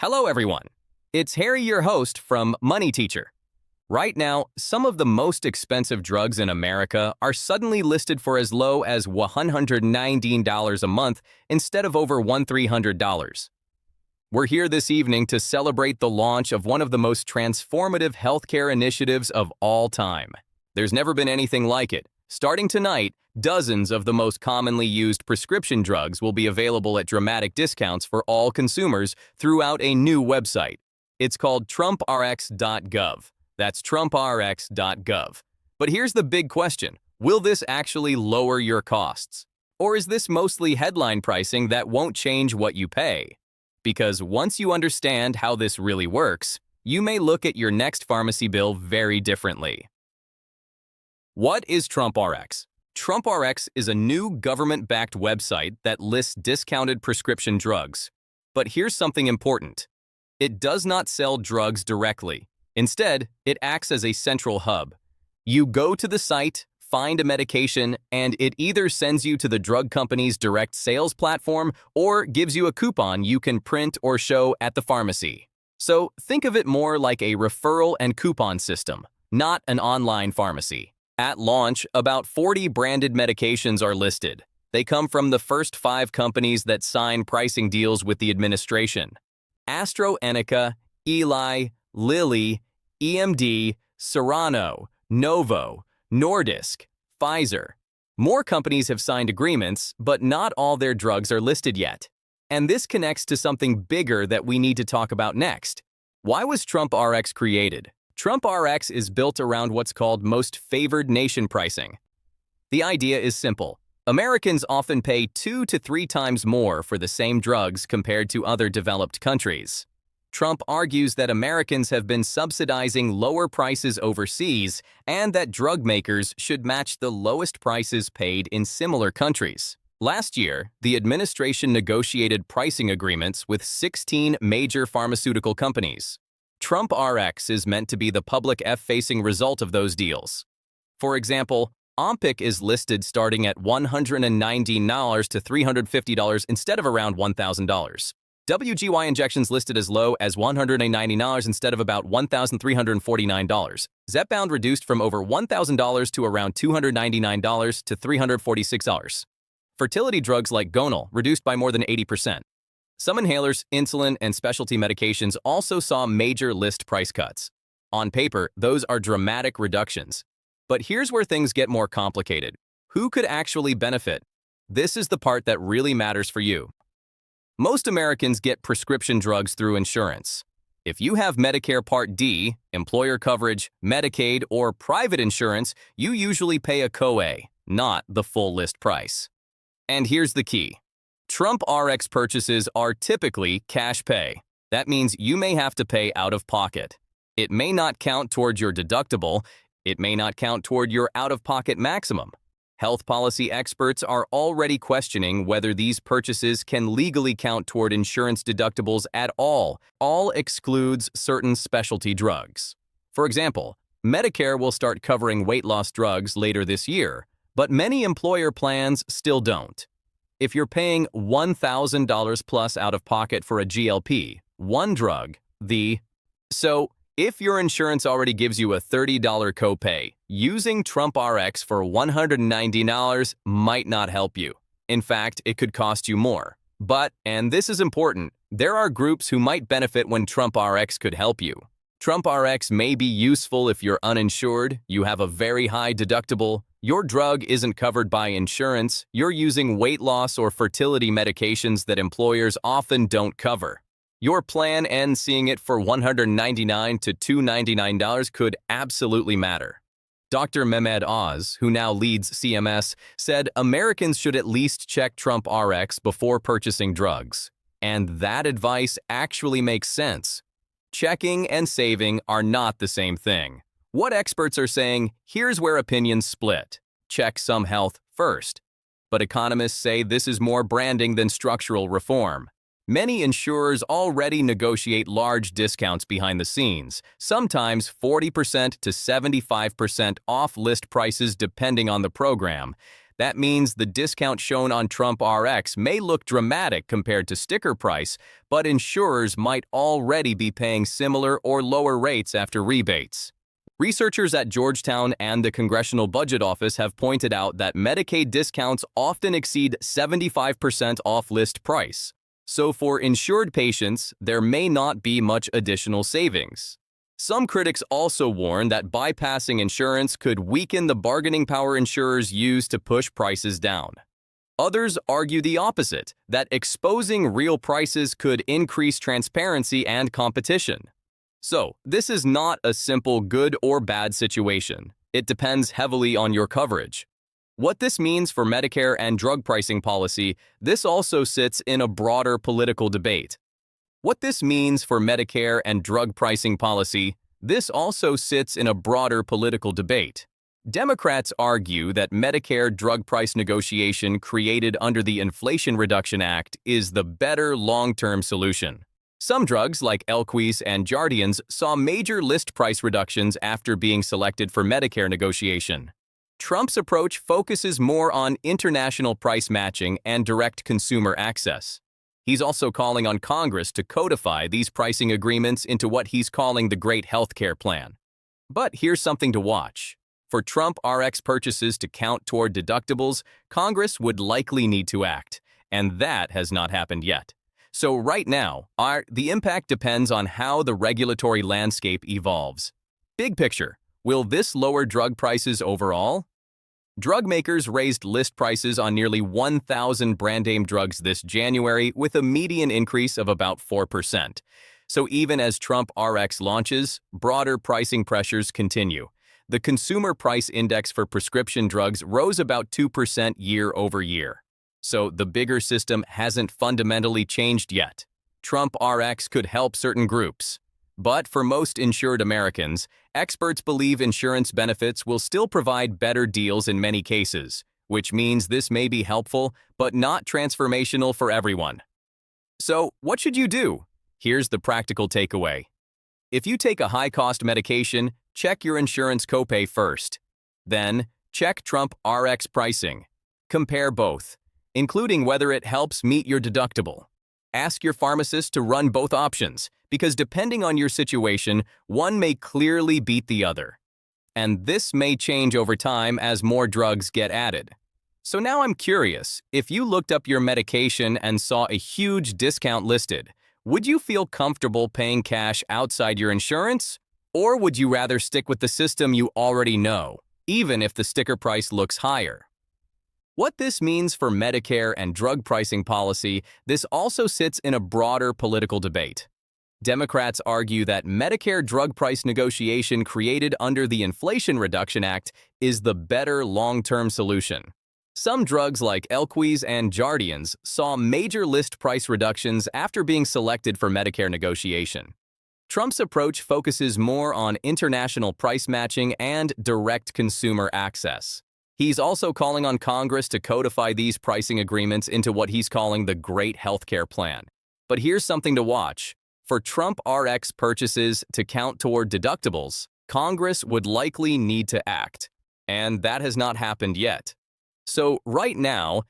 Hello, everyone. It's Harry, your host from Money Teacher. Right now, some of the most expensive drugs in America are suddenly listed for as low as $119 a month instead of over $1,300. We're here this evening to celebrate the launch of one of the most transformative healthcare initiatives of all time. There's never been anything like it. Starting tonight, dozens of the most commonly used prescription drugs will be available at dramatic discounts for all consumers throughout a new website. It's called TrumpRx.gov. That's TrumpRx.gov. But here's the big question. Will this actually lower your costs? Or is this mostly headline pricing that won't change what you pay? Because once you understand how this really works, you may look at your next pharmacy bill very differently. What is TrumpRx? TrumpRx is a new government-backed website that lists discounted prescription drugs. But here's something important. It does not sell drugs directly. Instead, it acts as a central hub. You go to the site, find a medication, and it either sends you to the drug company's direct sales platform or gives you a coupon you can print or show at the pharmacy. So think of it more like a referral and coupon system, not an online pharmacy. At launch, about 40 branded medications are listed. They come from the first 5 companies that sign pricing deals with the administration: AstraZeneca, Eli, Lilly, EMD, Serrano, Novo, Nordisk, Pfizer. More companies have signed agreements, but not all their drugs are listed yet. And this connects to something bigger that we need to talk about next. Why was TrumpRx created? TrumpRx is built around what's called most favored nation pricing. The idea is simple. Americans often pay 2 to 3 times more for the same drugs compared to other developed countries. Trump argues that Americans have been subsidizing lower prices overseas and that drug makers should match the lowest prices paid in similar countries. Last year, the administration negotiated pricing agreements with 16 major pharmaceutical companies. TrumpRx is meant to be the public F-facing result of those deals. For example, Ompic is listed starting at $119 to $350 instead of around $1,000. WGY injections listed as low as $190 instead of about $1,349. Zepbound reduced from over $1,000 to around $299 to $346. Fertility drugs like Gonal reduced by more than 80%. Some inhalers, insulin, and specialty medications also saw major list price cuts. On paper, those are dramatic reductions. But here's where things get more complicated. Who could actually benefit? This is the part that really matters for you. Most Americans get prescription drugs through insurance. If you have Medicare Part D, employer coverage, Medicaid, or private insurance, you usually pay a copay, not the full list price. And here's the key. TrumpRx purchases are typically cash pay. That means you may have to pay out of pocket. It may not count toward your deductible. It may not count toward your out-of-pocket maximum. Health policy experts are already questioning whether these purchases can legally count toward insurance deductibles at all. All excludes certain specialty drugs. For example, Medicare will start covering weight loss drugs later this year, but many employer plans still don't. If you're paying $1,000 plus out of pocket for a GLP-1 drug, So, if your insurance already gives you a $30 copay, using TrumpRx for $190 might not help you. In fact, it could cost you more. But, and this is important, there are groups who might benefit when TrumpRx could help you. TrumpRx may be useful if you're uninsured, you have a very high deductible, your drug isn't covered by insurance, you're using weight loss or fertility medications that employers often don't cover. Your plan ends seeing it for $199 to $299 could absolutely matter. Dr. Mehmed Oz, who now leads CMS, said Americans should at least check TrumpRx before purchasing drugs. And that advice actually makes sense. Checking and saving are not the same thing. What experts are saying, here's where opinions split. Check some health first. But economists say this is more branding than structural reform. Many insurers already negotiate large discounts behind the scenes, sometimes 40% to 75% off list prices depending on the program. That means the discount shown on TrumpRx may look dramatic compared to sticker price, but insurers might already be paying similar or lower rates after rebates. Researchers at Georgetown and the Congressional Budget Office have pointed out that Medicaid discounts often exceed 75% off list price. So for insured patients, there may not be much additional savings. Some critics also warn that bypassing insurance could weaken the bargaining power insurers use to push prices down. Others argue the opposite, that exposing real prices could increase transparency and competition. So, this is not a simple good or bad situation. It depends heavily on your coverage. What this means for Medicare and drug pricing policy, this also sits in a broader political debate. What this means for Medicare and drug pricing policy, this also sits in a broader political debate. Democrats argue that Medicare drug price negotiation created under the Inflation Reduction Act is the better long-term solution. Some drugs, like Eliquis and Jardiance, saw major list price reductions after being selected for Medicare negotiation. Trump's approach focuses more on international price matching and direct consumer access. He's also calling on Congress to codify these pricing agreements into what he's calling the Great Healthcare Plan. But here's something to watch. For TrumpRx purchases to count toward deductibles, Congress would likely need to act, and that has not happened yet. So right now, the impact depends on how the regulatory landscape evolves. Big picture, will this lower drug prices overall? Drug makers raised list prices on nearly 1,000 brand-name drugs this January with a median increase of about 4%. So even as TrumpRx launches, broader pricing pressures continue. The Consumer Price Index for prescription drugs rose about 2% year over year. So the bigger system hasn't fundamentally changed yet. TrumpRx could help certain groups. But for most insured Americans, experts believe insurance benefits will still provide better deals in many cases, which means this may be helpful, but not transformational for everyone. So, what should you do? Here's the practical takeaway. If you take a high-cost medication, check your insurance copay first. Then, check TrumpRx pricing. Compare both, including whether it helps meet your deductible. Ask your pharmacist to run both options, because depending on your situation, one may clearly beat the other. And this may change over time as more drugs get added. So now I'm curious, if you looked up your medication and saw a huge discount listed, would you feel comfortable paying cash outside your insurance? Or would you rather stick with the system you already know, even if the sticker price looks higher? What this means for Medicare and drug pricing policy, this also sits in a broader political debate. Democrats argue that Medicare drug price negotiation created under the Inflation Reduction Act is the better long-term solution. Some drugs like Eliquis and Jardiance saw major list price reductions after being selected for Medicare negotiation. Trump's approach focuses more on international price matching and direct consumer access. He's also calling on Congress to codify these pricing agreements into what he's calling the Great Healthcare Plan. But here's something to watch. For TrumpRx purchases to count toward deductibles, Congress would likely need to act, and that has not happened yet. So right now,